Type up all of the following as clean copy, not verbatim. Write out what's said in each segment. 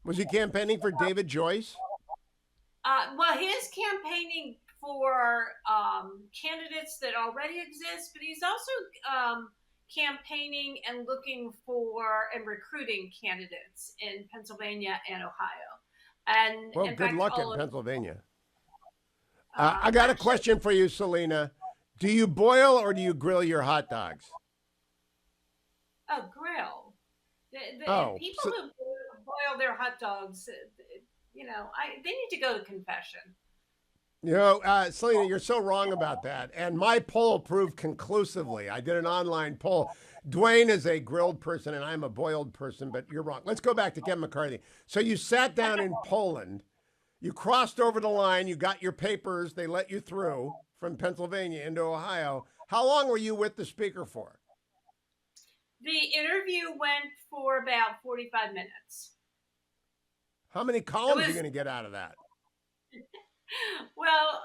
Was he campaigning for David Joyce? Well, he is campaigning for candidates that already exist, but he's also campaigning and looking for and recruiting candidates in Pennsylvania and Ohio. And Well, in good fact, luck in all of Pennsylvania. I got a actually, question for you, Salena. Do you boil or do you grill your hot dogs? a grill. The Oh, people who boil their hot dogs, they need to go to confession. Selena, you're so wrong about that. And my poll proved conclusively. I did an online poll. Dwayne is a grilled person and I'm a boiled person, but you're wrong. Let's go back to Kevin McCarthy. So you sat down in Poland, you crossed over the line, you got your papers, they let you through from Pennsylvania into Ohio. How long were you with the speaker for? The interview went for about 45 minutes. How many It columns are you was going to get out of that? Well,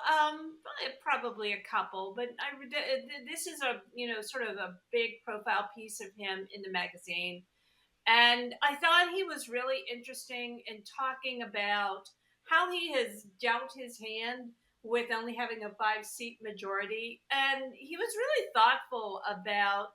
probably a couple, but this is a sort of a big profile piece of him in the magazine, and I thought he was really interesting in talking about how he has dealt his hand with only having a 5 seat majority, and he was really thoughtful about.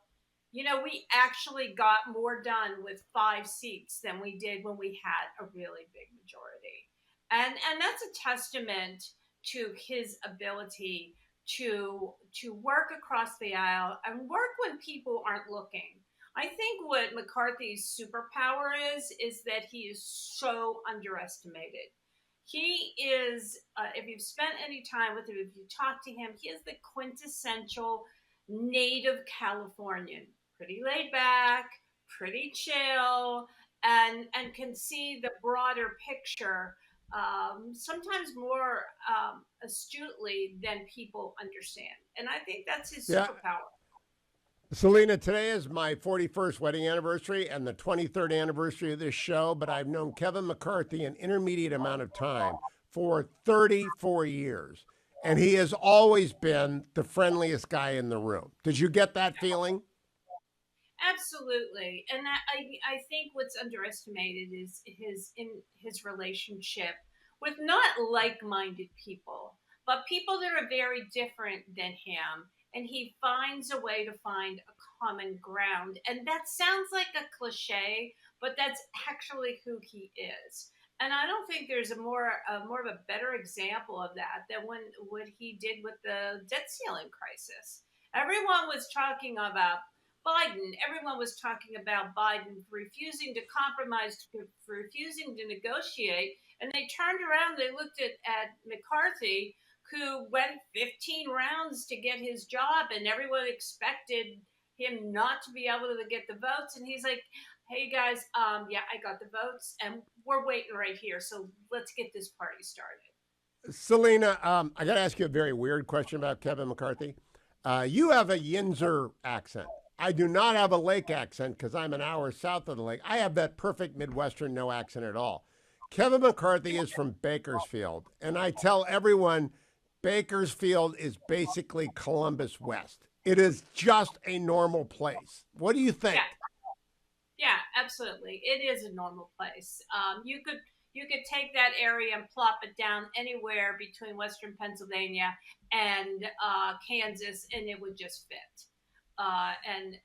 We actually got more done with 5 seats than we did when we had a really big majority, and that's a testament to his ability to work across the aisle and work when people aren't looking. I think what McCarthy's superpower is that he is so underestimated. He is, if you've spent any time with him, if you talk to him, he is the quintessential native Californian, pretty laid back, pretty chill, and can see the broader picture sometimes more astutely than people understand. And I think that's his Yeah, superpower. Selena, today is my 41st wedding anniversary and the 23rd anniversary of this show, but I've known Kevin McCarthy an intermediate amount of time for 34 years. And he has always been the friendliest guy in the room. Did you get that feeling? Absolutely, and I think what's underestimated is his relationship with not like-minded people, but people that are very different than him, and he finds a way to find a common ground. And that sounds like a cliche, but that's actually who he is. And I don't think there's more of a better example of that than when what he did with the debt ceiling crisis. Everyone was talking about Biden. Everyone was talking about Biden refusing to compromise, refusing to negotiate. And they turned around, they looked at McCarthy, who went 15 rounds to get his job, and everyone expected him not to be able to get the votes. And he's like, hey guys, yeah, I got the votes, and we're waiting right here. So let's get this party started. Selena, I got to ask you a very weird question about Kevin McCarthy. You have a Yinzer accent. I do not have a lake accent because I'm an hour south of the lake. I have that perfect Midwestern no accent at all. Kevin McCarthy is from Bakersfield, and I tell everyone Bakersfield is basically Columbus West. It is just a normal place. What do you think? Yeah, yeah, absolutely. It is a normal place. You could take that area and plop it down anywhere between Western Pennsylvania and Kansas, and it would just fit. And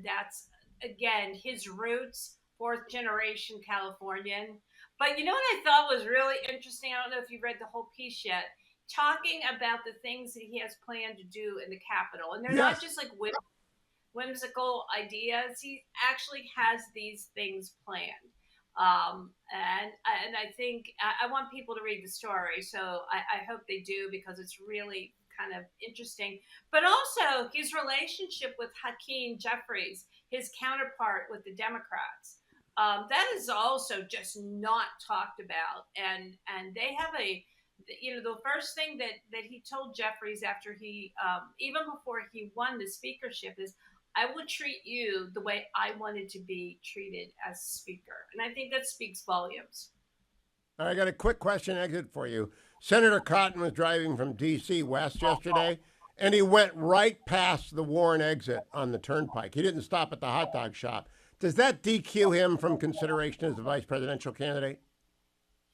that's again his roots, fourth generation Californian. But you know what I thought was really interesting? I don't know if you've read the whole piece yet. Talking about the things that he has planned to do in the Capitol, and they're not Yes. just like whimsical ideas. He actually has these things planned. And I think I want people to read the story, so I hope they do because it's really kind of interesting. But also his relationship with Hakeem Jeffries, his counterpart with the Democrats, that is also just not talked about. And they have the first thing that he told Jeffries after he even before he won the speakership is, I will treat you the way I wanted to be treated as speaker. And I think that speaks volumes. I got a quick question exit for you. Senator Cotton was driving from D.C. west yesterday, and he went right past the Warren exit on the turnpike. He didn't stop at the hot dog shop. Does that DQ him from consideration as the vice presidential candidate?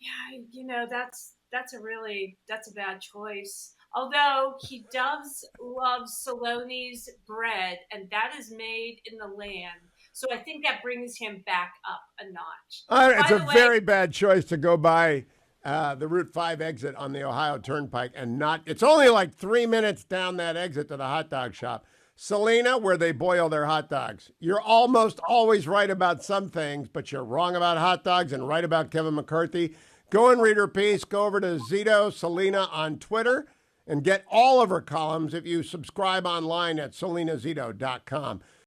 Yeah, that's a bad choice. Although he does love Salone's bread, and that is made in the land, so I think that brings him back up a notch. It's By a the way, very bad choice to go by the Route 5 exit on the Ohio Turnpike and not. It's only like 3 minutes down that exit to the hot dog shop. Salena, where they boil their hot dogs. You're almost always right about some things, but you're wrong about hot dogs and right about Kevin McCarthy. Go and read her piece. Go over to Zito Salena on Twitter and get all of her columns if you subscribe online at salenazito.com.